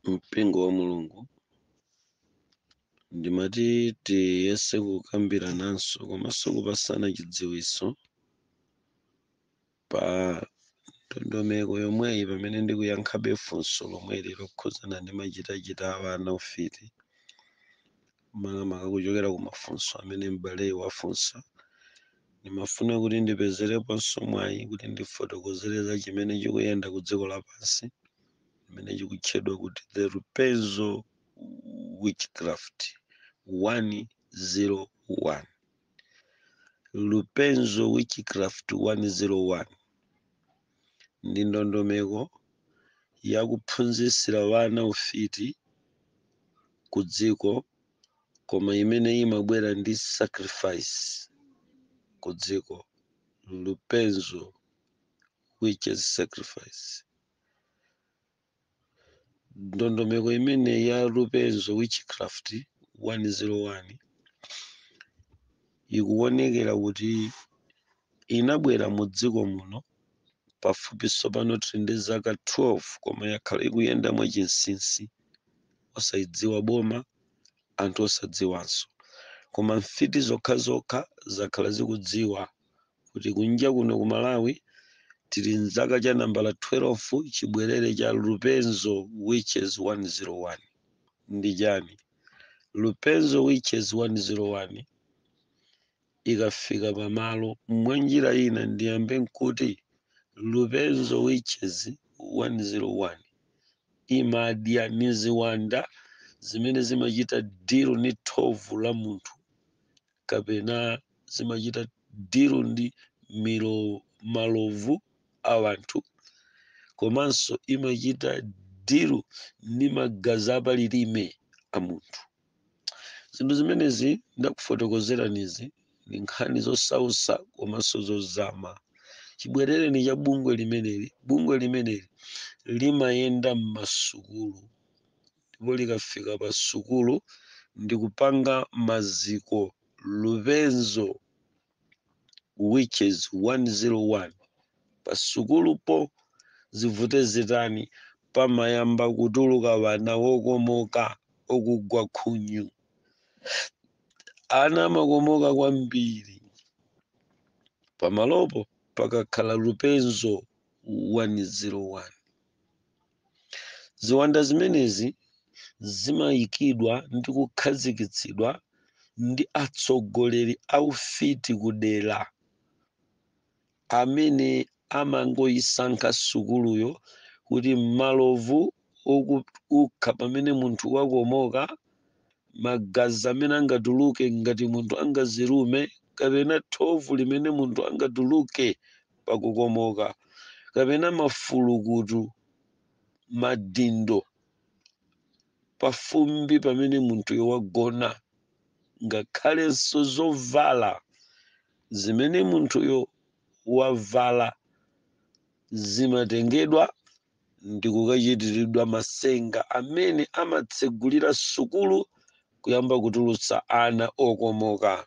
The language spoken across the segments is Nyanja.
mpingo wa mulungu ndimati tiyese kukambirananso komanso kupasana chidziwitso pa ndondomeko yomweyi pamene ndikuyankhabe funso lomweli lokhuzana ndi machitachita a ana ufiti makamaka kuchokera ku mafunso amene m'bale wafunsa. Ndimafuna kuti ndipezereponso mwayi kuti ndifotokozereza chimene chikuyenda ku dziko lapansi chimene chikutchedwa kuti the Lupezo witchcraft 101. Lupezo witchcraft 101 ndi ndondomeko yakuphunzitsira wana ufiti ku dziko koma imene imabwera ndi sacrifice ku dziko. Lupezo witches sacrifice. Ndondomeko imene ya Lupezo witchcraft 101 ikuonekera kuti inabwera mu dziko muno pafupi tsopano tili ndi zaka 12 koma yakhala ikuyenda mwachinsinsi osayidziwa boma anthu osadziwanso, koma mfiti zokhazokha zakhala zikudziwa kuti kunja kuno ku Malawi tili mzaka cha nambala 12 chibwerere cha Lupezo witches 101. Ndi chani Lupezo witches 101? Ikafika pamalo mwanjira ina ndiyambe nkuti Lupezo witches 101 imadya ndi ziwanda zimene zimachita diru ndi thovu la munthu kapena zimachita diru ndi malovu a wanthu komanso imachita diru ndi magazi apalilime a munthu. Zinthu zimenezi ndakufotokozeranizi ndi nkhani zosausa komanso zozama. Chibwerere ni cha bungwe limeneli. Bungwe limeneli limayenda m'masukulu ndipo likafika pa sukulu ndi kupanga maziko Lupezo witches 101 pa sukulupo. Zivute zitani pamayamba kutuluka wana wokomoka okugwa khunyu, ana amakomoka kwambiri. Pamalopo pakakhala Lupezo 101. Ziwanda zimenezi zimayikidwa ndi kukhazikitsidwa ndi atsogoleri a ufiti kudera amene amangoyisankha sukuluyo kuti malovu ukha pamene munthu wakomoka, magazi amene angatuluke ngati munthu angazirume kapena thovu limene munthu angatuluke pakukomoka kapena mafulukutu madindo pafumbi pamene munthu wagona, ngakhalenso zovala zimene munthuyo wavala zimatengedwa ndi kukachitiridwa masenga amene amatsegulira sukulu kuyamba kutulutsa ana okomoka.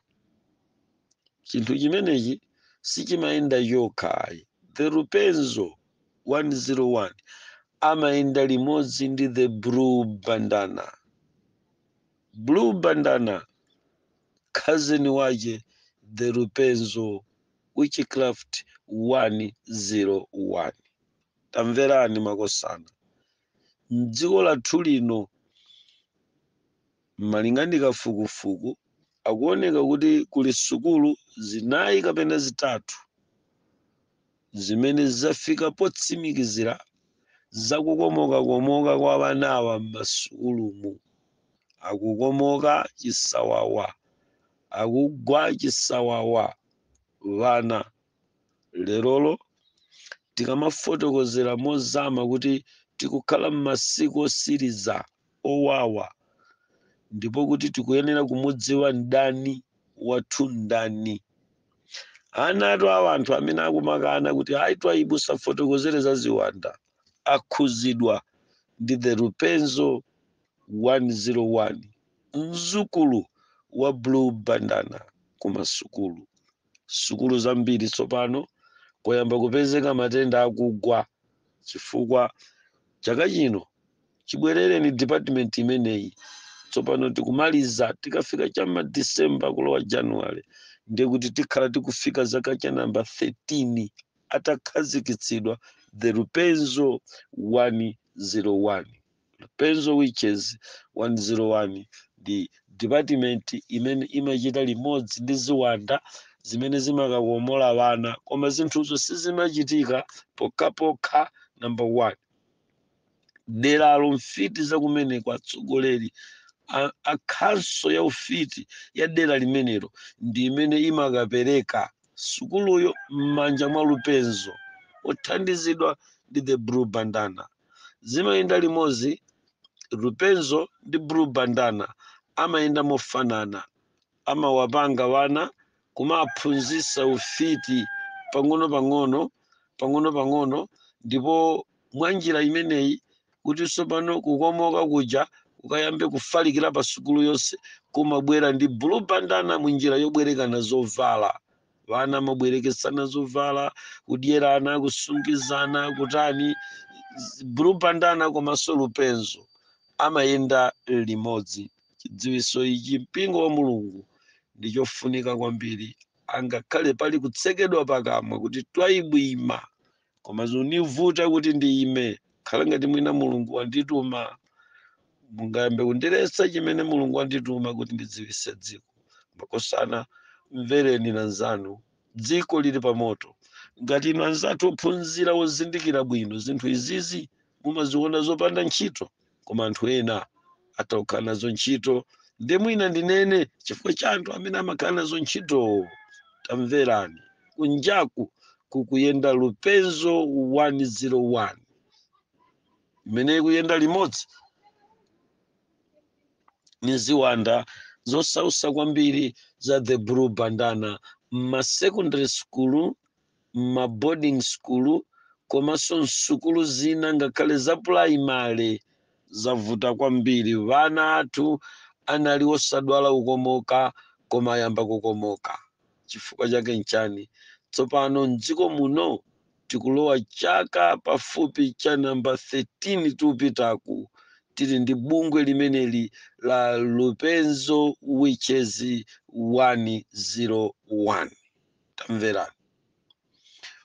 Chinthu chimenechi sichimayenda chokhayi. The Lupezo 101 amayenda limodzi ndi the blue bandana. Blue bandana cousin wache the Lupezo witchcraft 101. Tamverani makosana. Mdziko lathu lino malingana kafukufuku akuoneka kuti kuli sukulu zinayi kapena zitatu zimene zafika potsimikizira zakukomoka kwa wanawa m'masukulumu. Akukomoka chisawawa, akugwa chisawawa vana. Lerolo tikamafotokozera mozama kuti tikukhala m'masiku osiriza owawa ndipo kuti tikuyenera kumudziwa ndani wathu ndani. Ana atu awa anthu amene akumakana kuti hayi Twaibu safotokozere za ziwanda akhuzidwa ndi the Lupezo 101 mzukulu wa blue bandana kumasukulu. Sukulu zambiri tsopano koyamba kupezeka matenda akugwa chifukwa chaka chino chibwerere ni department imeneyi. Tsopano tikumaliza tikafika chama December kulowa January ndiye kuti tikhala tikufika zaka cha namba 13 atakhazikitsidwa the Lupezo 101. Lupezo which is 101 the department imene imachita limodzi ndi ziwanda zimene zimakakomola vana koma zinthuzo sizimachitika pokhapokha. Number 1, deralo mfiti zakumene kwa tsogoleri akhanso ya ufiti ya dera limenelo ndi imene imakapereka sukuluyo m'manja mwa Lupezo othandizidwa ndi the blue bandana. Zimayenda limodzi. Lupezo ndi blue bandana amayenda mofanana, amawapanga vana kumaphunzitsa ufiti pang'ono ndipo mwanjira imeneyi kuti tsopano kukomoka kuja ukayambe kufalikira pa sukulu yonse kumabwera ndi blue bandana munjira yobwerekana zovala. Vana mabwerekesana zovala, kudyerana, kusungizana, kutani. Blue bandana komanso Lupezo amayenda limodzi. Chidziwiso ichi mpingo wa Mulungu ndi chofunika kwambiri, angakhale pali kutsekedwa pakamwa kuti Twaibu ima, koma zunivuta kuti ndiime khala ngati mwina Mulungu wandituma. Mungayambe kundiretsa chimene Mulungu wandituma kuti ndidziwise dziko. Makosana, mvereni nanzanu, dziko lili pa moto. Ngati inu anzathu ophunzira ozindikira bwino zinthu izizi mumaziona zopanda ntchito, koma anthu ena atakhala nazo ntchito. Ndi mwina ndinene chifukwa cha anthu amene amakhala nazo ntchito. Tamverani, kunjaku kukuyenda Lupezo 101 imene ikuyenda limodzi ni ziwanda zosausa kwambiri za the blue bandana ma secondary school, ma boarding school, komanso nsukulu zina ngakhale za primary zavuta kwambiri. Vana athu anali osadwala kukomoka koma ayamba kukomoka. Chifukwa chake nchani? Tsopano mdziko muno tikulowa chaka pafupi cha namba 13 tupitaku tili ndi bungwe limeneli la Lupezo which is 101. Tamverani,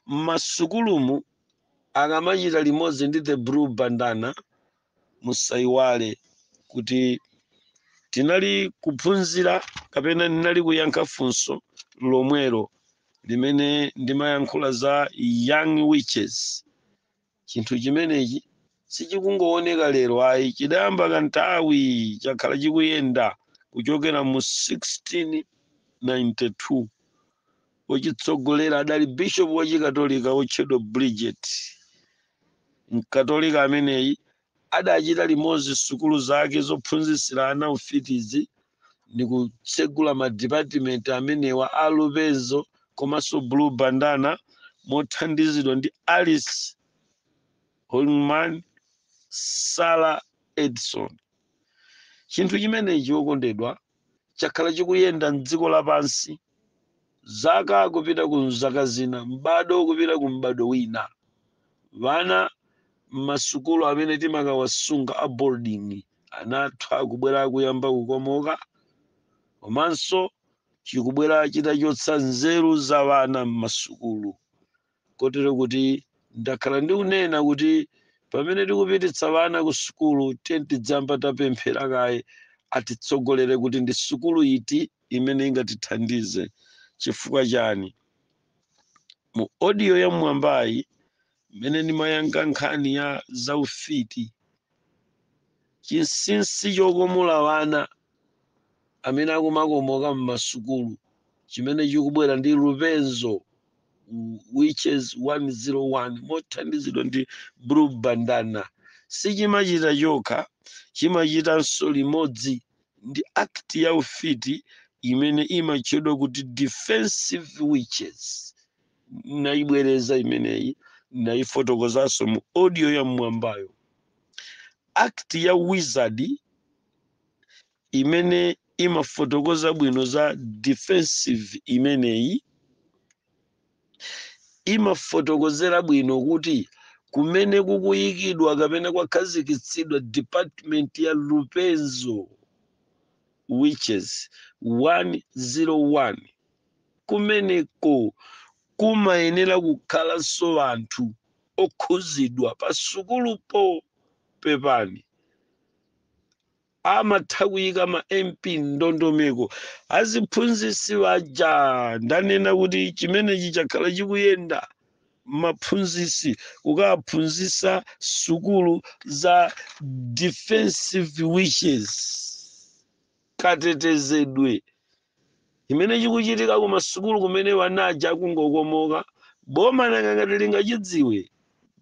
masukulumu akamachita limodzi ndi the blue bandana musaiwale kuti tinali kuphunzira kapena ndinali kuyankha funso lomwero limene ndimayankhula za young witches. Chinthu chimenechi sichikungooneka lero ayi, chidayamba kanthawi chakhala chikuyenda kuchokera mu 1692. Ochitsogolera adali bishop wachikatolika otchedwa Bridget. Mkatolika ameneyi adachita limodzi sukulu zake zophunzitsira ana ufitizi ndi kutsegula ma department amenewa a Lupezo komanso blue bandana mothandizidwa ndi Alice Holman, Sarah Edson. Chinthu chimenechi wokondedwa chakhala chikuyenda mdziko lapansi zaka kupita ku zaka zina, mbado kupita ku mbado wina. Vana masukulu amene timakawasunga a boarding anathu akubwera kuyamba kukomoka, komanso chikubwera chitachotsa nzeru za vana m'masukulu. Kotero kuti ndakhala ndikunena kuti pamene tikupititsa vana ku sukulu tidzamba tapemphera kaye atitsogolere kuti ndi sukulu iti imene ingatithandize. Chifukwa chani? Mu audio ya mwambayi imene ndimayankha nkhani ya zaufiti, chinsinsi chokomola vana amene akumakomoka m'masukulu chimene chikubwera ndi Lupezo which is 101 mothandizidwa ndi blue bandana sichimachita chokha, chimachitanso limodzi ndi act ya ufiti imene imatchedwa kuti defensive witches. Naibwereza imeneyi, naifotokozanso mu audio ya mwambayo. Act ya wizard imene imafotokoza bwino za defensive imeneyi imafotokozera bwino kuti kumene kukuyikidwa kapena kwakhazikitsidwa department ya Lupezo witches 101 kumeneko kumayenera kukhalanso anthu okhuzidwa pasukulupo pepani amatha kuyika ma MP ndondomeko aziphunzitsi aja ndanena kuti chimenechi chakhala chikuyenda maphunzitsi kukaphunzitsa sukulu za defensive wishes katetezedwe imene chikuchitika ku masukulu kumene wanaja akungokomoka boma ngati lingachidziwe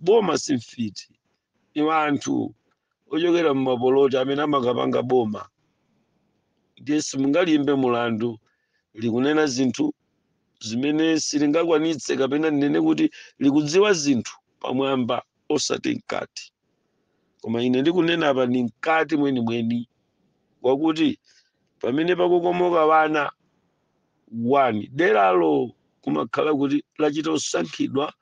boma simfiti iwo anthu ochokera mmapoloti amene amakapanga boma ndiye simungalimbe mulandu likunena zinthu zimene silingakwanitse kapena nene kuti likudziwa zinthu pamwamba osati mkati koma ine ndikunena apa ni mkati mwenimweni wakuti pamene pakukomoka wana 1 deralo kumakhala kuti lachita kusankhidwa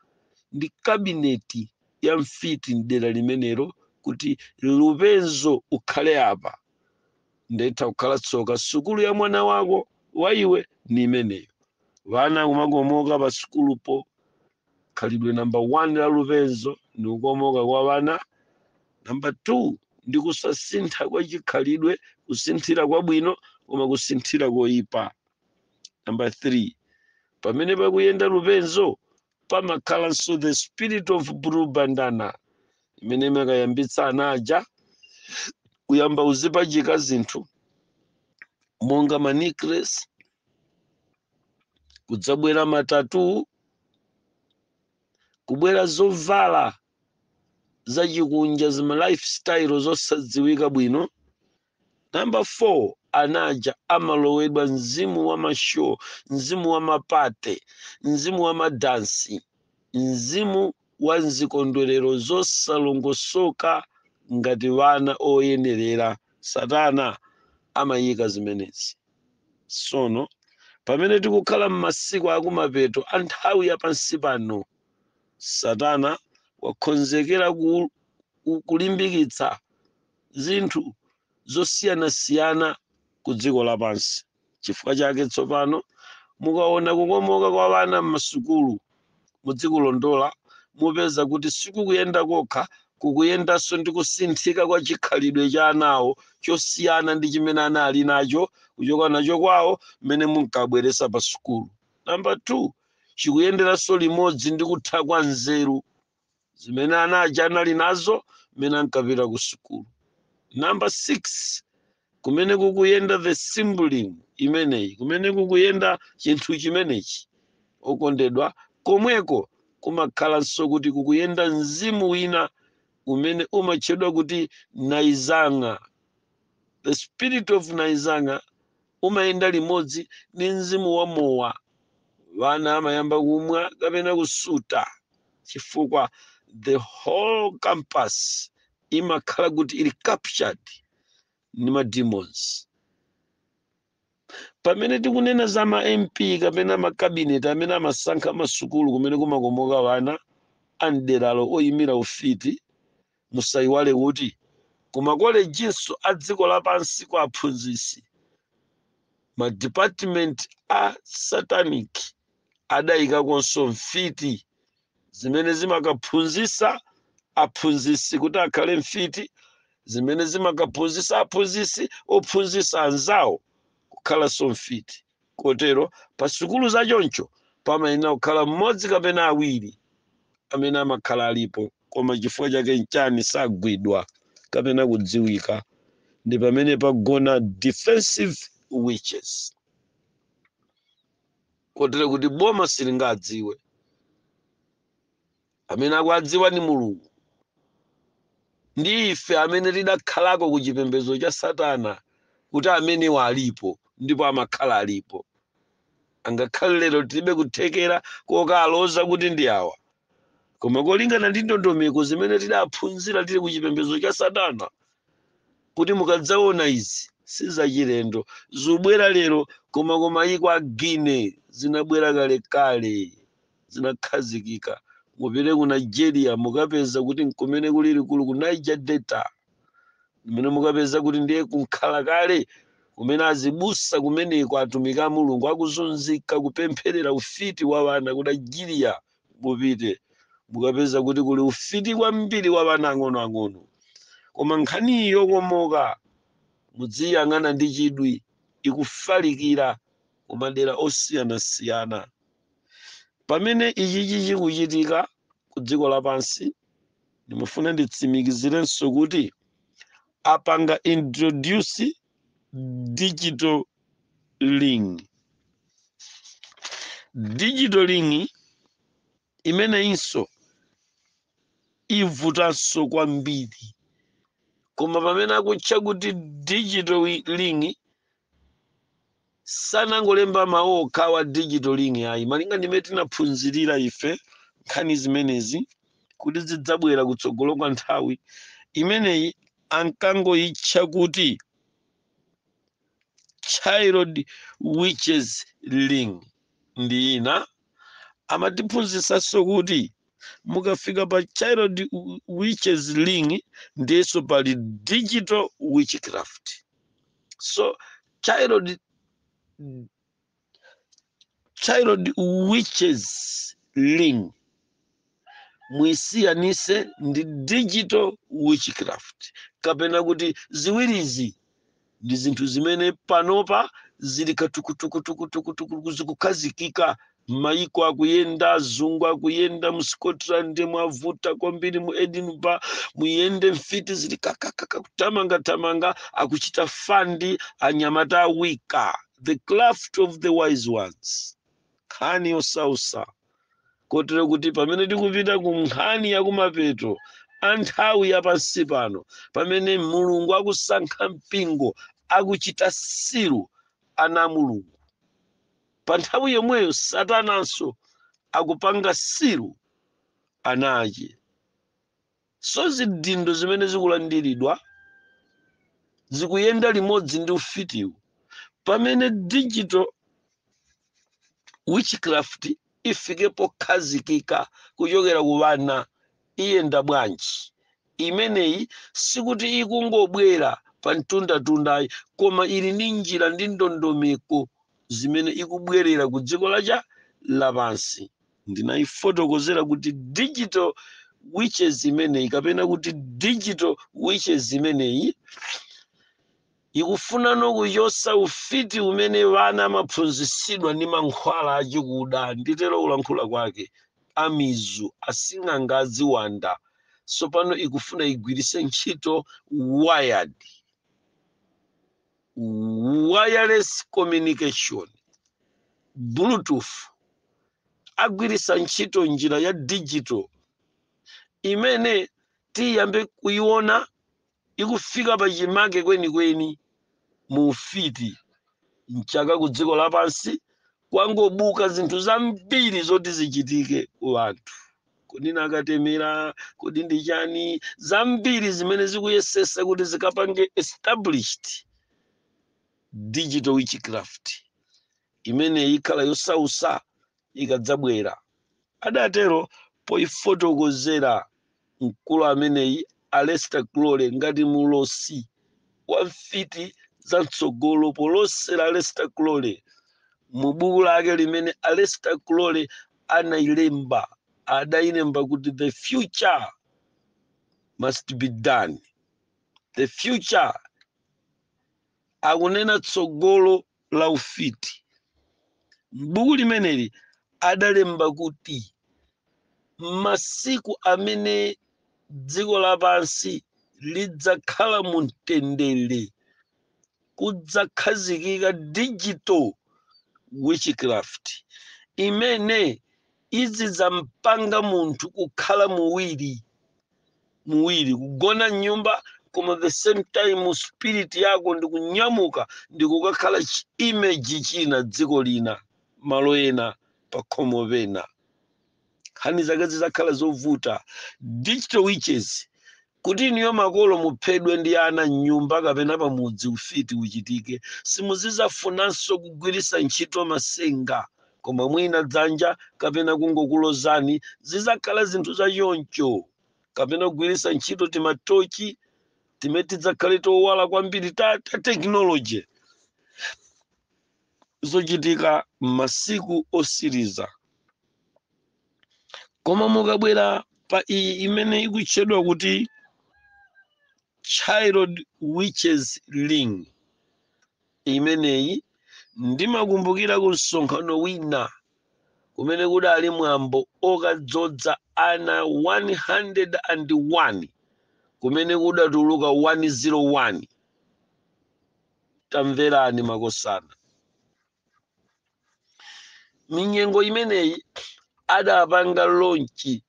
ndi kabineti ya mfiti mdera limenelo kuti Lupezo ukhale apa ndetha kukhala tsoka sukulu ya mwana wako wa iwe ni imeneyo vana kumakomoka pa sukulupo khalidwe namba 1 la Lupezo ndi kukomoka kwa vana namba 2 ndi kusasintha kwa chikhalidwe kusinthira kwabwino koma kusinthira koyipa namba 3 pamene pakuyenda Lupezo pamakhalanso the spirit of blue bandana imene makayambitsa anaja kuyamba uzipachika zinthu monga manicklace kudzabwera matatu kubwera zovala zachikunja zima lifestyle zosadziwika bwino namba 4 anaja amalowedwa mzimu wa mashow mzimu wa mapate mzimu wa madansi mzimu wa nzikondwerero zosalongosoka ngati vana oyenerera satana amayika zimenezi sono pamene tikukhala m'masiku akumapeto a nthawi ya pansi pano satana wakonzekera kulimbikitsa zinthu zosiyanasiyana ku dziko lapansi chifukwa chake tsopano mukaona kukomoka kwa vana m'masukulu mudzikulondola mupeza kuti sikukuyenda kokha kukuyendanso ndi kusinthika kwa chikhalidwe cha anawo chosiyana ndi chimene anali nacho kuchoka nacho kwawo mmene munkabweresa pa sukulu namba 2 chikuyenderanso limodzi ndi kutha kwa nzeru zimene anaja anali nazo mmene ankapita ku sukulu namba 6 kumene kukuyenda the symbolism imeneyi kumene kukuyenda chinthu chimenechi okondedwa komweko kumakhalanso kuti kukuyenda mzimu wina umene umatchedwa kuti naizanga the spirit of naizanga umayenda limodzi ndi mzimu wa mowa vana amayamba kumwa kapena kusuta chifukwa the whole campus imakhala kuti ili captured ni ma demons pamene tikunena za ma MP kapena makabineti amene amasankha masukulu kumene kumakomoka vana amderalo oyimira ufiti musayiwale kuti kumakolejinso a dziko lapansi kwa aphunzitsi ma department a satanic adayikakonso mfiti zimene zimakaphunzitsa aphunzitsi kuti akhale mfiti zimene zimakaphunzitsa aphunzitsi ophunzitsa anzawo kukhalanso mfiti kotero pa sukulu zachoncho pamayenera kukhala mmodzi kapena awiri amene amakhala alipo koma chifukwa chake nchani sagwidwa kapena kudziwika ndi pamene pagona defensive witches kotero kuti boma silingadziwe amene akudziwa ni Mulungu ndi ife amene tidakhalako ku chipembedzo cha satana kuti amene walipo ndipo amakhala alipo angakhale lero tilibe kuthekera kokaloza kuti ndi awa koma kolingana ndi ndondomeko zimene tidaphunzira tili ku chipembedzo cha satana kuti mukadzaona izi sizachilendo zubwera lero koma iko agine zinabwera kale kale zinakhazikika mupite ku Nigeria mukapeza kuti nkumene kuli likulu ku Niger Delta, mmene mukapeza kuti ndiye kunkhala kale kumene azibusa kumeneko atumiki a Mulungu akuzunzika kupempherera ufiti wa wana ku Nigeria. Mupite mukapeza kuti kuli ufiti kwambiri wa wana ang'onoang'ono, koma nkhani yokomoka mudziyang'ana ndi chidwi ikufalikira ku madera osiyanasiyana. Pamene ichi chikuchitika ku dziko lapansi, ndimafuna nditsimikizirenso kuti apanga introduce digital ring. Digital ring imeneyinso ivutanso kwambiri, koma pamene akutcha kuti digital ring sanangolemba mawu okha wa digital ring ayi, malinga ndimene tinaphunzirira ife nkhani zimenezi kuti zidzabwera kutsogolo kwa nthawi imeneyi, ankangoyitcha kuti child witches ring. Ndi ina amatiphunzitsanso kuti mukafika pa child witches ring ndiyeso pali digital witchcraft. So child witches ring mwisiyanise ndi digital witchcraft, kapena kuti ziwirizi ndi zinthu zimene panopa zili katukutukutukutukutuku zikukhazikika. Maiko akuyenda, azungu akuyenda, mu Scotland mwavuta kwambiri, mu Edinburgh muyende mfiti zili kakakaka kutamanga akuchita fandi anyamata awika, the craft of the wise ones. Nkhani yosausa kotero kuti pamene tikupita ku nkhani yakumapeto anthawi yapansi pano, pamene Mulungu akusankha mpingo akuchita silu ana Mulungu, pa nthawi yomweyo Satananso akupanga silu ana ake. So zidindo zimene zikulandiridwa zikuyenda limodzi ndi ufitiwu. Pamene digital witchcraft ifike pokhazikika kuchokera ku wana, iyenda bwanji? Imeneyi sikuti ikungobwera pa mtundatundayi, koma ili ndi njira ndi ndondomeko zimene ikubwerera ku dziko lapansi. Ndinayifotokozera kuti digital witches imeneyi, kapena kuti digital witches imeneyi ikufuna nokuchosa ufiti umene wana amaphunzitsidwa ndi mankhwala achikuda, nditero kulankhula kwake, amizu, asing'anga, ziwanda. So pano ikufuna igwirise ntchito wireless communication, Bluetooth, agwirisa ntchito njira ya digital imene tiyambe kuiona ikufika pa chimake kwenikweni mu ufiti mchaka ku dziko lapansi, kwangobuka zinthu zambiri zoti zichitike ku anthu. Kodi nakatemera, kodi ndi chani, zambiri zimene zikuyesesa kuti zikapange established digital witchcraft imene ikhala yosausa ikadzabwera. Adatero poifotokozera mkulu ameneyi Alesta Glory ngati mulosi wa mfiti za mtsogolo, polosera Alesta Glory mu buku lake limene Alesta Glory anailemba, adailemba kuti the future must be done. The future akunena tsogolo la ufiti. Buku limeneli adalemba kuti masiku amene dziko lapansi lidzakhala mu mtendere kudzakhazikika digital witchcraft imene izidzampanga munthu kukhala muwiri, kugona nyumba, koma the same time spirit yako ndikunyamuka ndikukakhala image china dziko lina, malo ena, pakhomo pena. Nkhani zake zidzakhala zovuta. Digital witches kuti niyo makolo muphedwe ndi ana nyumba kapena pamudzi ufiti uchitike, simuzidzafunanso kugwirisa ntchito masenga koma mwina dzanja kapena kungokulozani zizakhala zinthu za choncho, kapena kugwiritsa ntchito timatochi timene tidzakhale towala kwambiri ta tekinoloji zochitika m'masiku osiriza. Koma mukabwera pa iyi imene ikutchedwa kuti child witches ring, imeneyi ndimakumbukira ku msonkhano wina kumene kudali mwambo okadzodza ana 101 kumene kudatuluka 101. Tamverani makosana. Minyengo imeneyi adapanga lonchi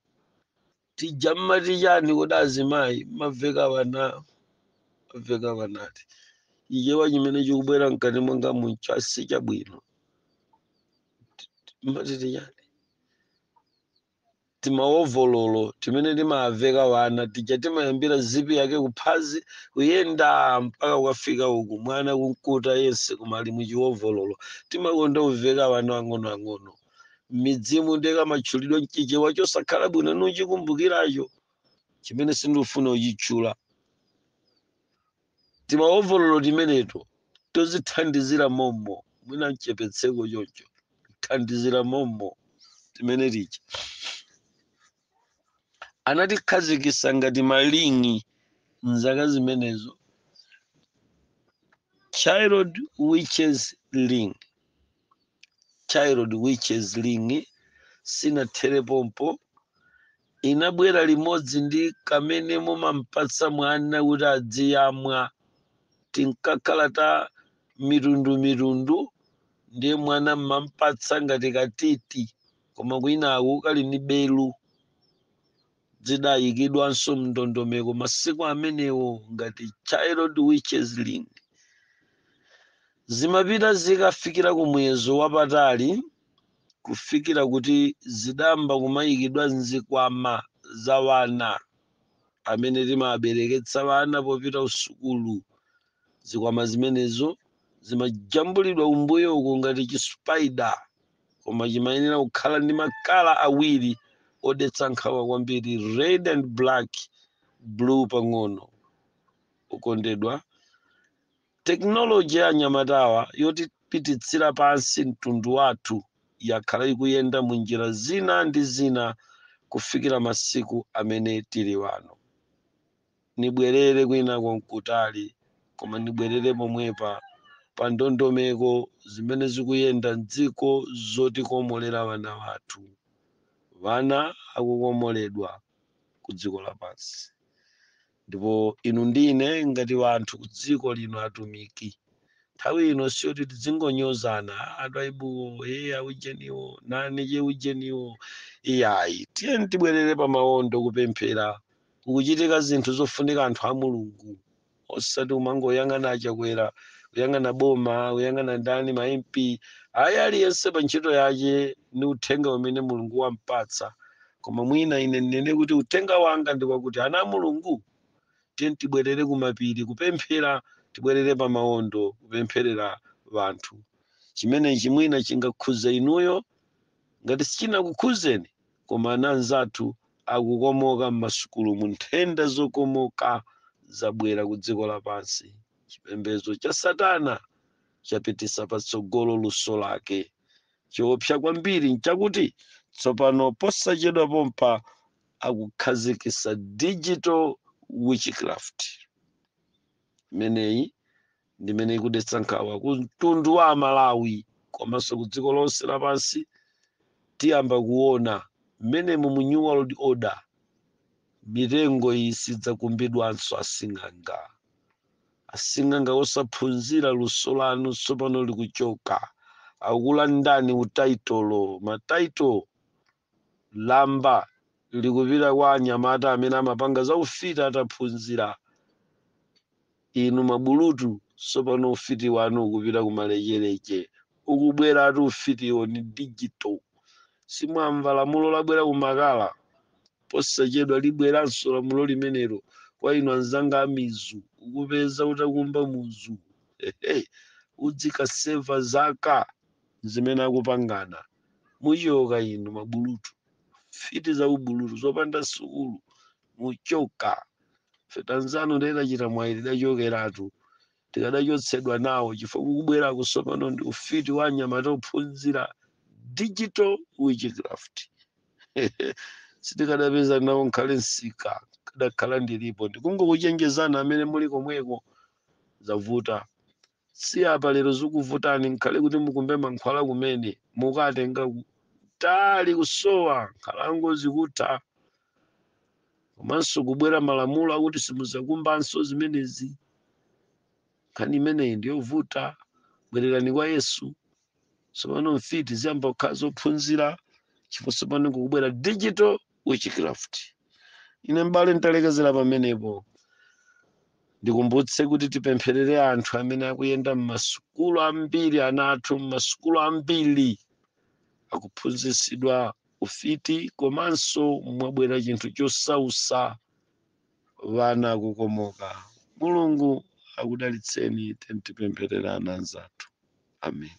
tijamati chani kuti azimayi maveka vanati ichewa chimene chikubwera mkati mwanga muncha si chabwino. Mmatiti chani timaovololo timene timaveka wana tija timayambira zipi yake kuphazi kuyenda mpaka kukafika uku mwana kunkuta yense kumali muchiwovololo timakonda kuveka wana ang'onoang'ono. Midzimu ndeka matchulidwa mchichewa chosakhala bwino nuchikumbukiracho chimene sindifuna uchitchula. Timaovololo timeneto tozithandizira momo mwina mchepetseko choncho thandizira momo timene tichi anatikhazikisa ngati malingi mzaka zimenezo. Child witches ring, child witches ring sinaterepompo, inabwera limodzi ndi kamene mumampatsa mwana kuti adziyamwa. Tinkakhala ta mitundu ndiye mwana mmampatsa ngati katiti, koma kwinaku kali ni belu. Zidayikidwanso mndondomeko masiku amenewo ngati child witches ring. Zimapita zikafikira kumwezo wapatali kufikira kuti zidamba kumayikidwa nzikwama za wana amene timabereketsa wana popita usukulu. Zikwama zimenezo zimajambulidwa umbuyo uku ngati chispider, koma chimayenera kukhala ndi makala awiri odetsa nkhawa kwambiri, red and black, blue pang'ono. Ukondedwa, tekinoloji ya anyamatawa yotipititsira pansi mtundu wathu yakhala ikuyenda munjira zina ndi zina kufikira masiku amene tili wano. Nibwerere kwina konkutali, koma nibwerere pomwepa pa ndondomeko zimene zikuyenda mdziko zotikomolera wana wathu. Wana akukomoledwa ku dziko lapansi, ndipo inu ndine ngati wanthu ku dziko lino atumiki. Nthawi ino siyoti tidzingonyozana Twaibu aujeniwo nani je ujeniwo. Iyayi tiyeni tibwerere pa mawondo kupemphera kukuchitika zinthu zofunika anthu a Mulungu, osati umangoyang'ana achakwera, kuyang'ana boma, kuyang'ana ndani ma MP. Ayi aliyense pa ntchito yache ni uthenga umene Mulungu wampatsa, koma mwina ine nene kuti uthenga wanga ndi wakuti ana a Mulungu tiyeni tibwerere kumapiri kupemphera, tibwerere pa mawondo kupempherera vanthu. Chimenechi mwina chingakhuze inuyo ngati sichinakukhuzeni, koma ana anzathu akukomoka m'masukulu mu nthenda zokomoka zabwera ku dziko lapansi. Chipembedzo cha Satana chapitisa patsogolo luso lake. Chiopsa kwambiri nchakuti tsopano posachedwa pompa akukhazikisa digital witchcraft. Imeneyi ndimene ikudetsa nkhawa ku mtundu wa Malawi komanso ku dziko lonse lapansi. Tiyamba kuona mmene mu New World Order mitengo iyi sidzakumbidwanso asing'anga. Asing'anga osaphunzira luso lanu tsopano likuchoka, akulandani utaitolo mataito lamba likupita kwa anyamata amene amapanga za ufiti ataphunzira. Inu mabulutu tsopano ufiti wanu ukupita kumalechereche, ukubwera ati ufitiwo ni digital. Simwamva lamulo labwera kumakala, posachedwa libweranso lamulo limenelo kwa inu anzanga amizu. Ukupeza utakumba muzu udzikaseva zaka zimene akupangana. muchoka inu mabulutu, fiti za ubulutu zopanda sukulu muchoka. Fetanzano ndachita mwayi tidachokeratu, tikadachotsedwa nawo chifukwa kukubwera kusopano ndi ufiti wa anyamata ophunzira digital witchcraft. Sitikadapeza nawo nkhale nsika, kadakhala ndilipo. Ndikungokuchenjezana amene muli komweko zavuta. Si apa lero zikuvutani nkhale kuti mukumbe mankhwala kumene mukatenga kutali kusowa nkhalango zikutha. Komanso kubwera malamulo akuti simuzakumbanso zimenezi. Nkhani imeneyi ndiyovuta. Bwererani kwa Yesu. Sopano mfiti ziyamba kukhala zophunzira chifukwa sopano kukubwera digital witchcraft. Ine m'bale nditalekezera pamenepo. Ndikumbutse kuti tipempherere anthu amene akuyenda m'masukulu ambiri, ana athu m'masukulu ambiri akuphunzitsidwa ufiti, komanso mwabwera chinthu chosausa, vana akukomoka. Mulungu akudalitseni, tipempherere ana anzathu. Amen.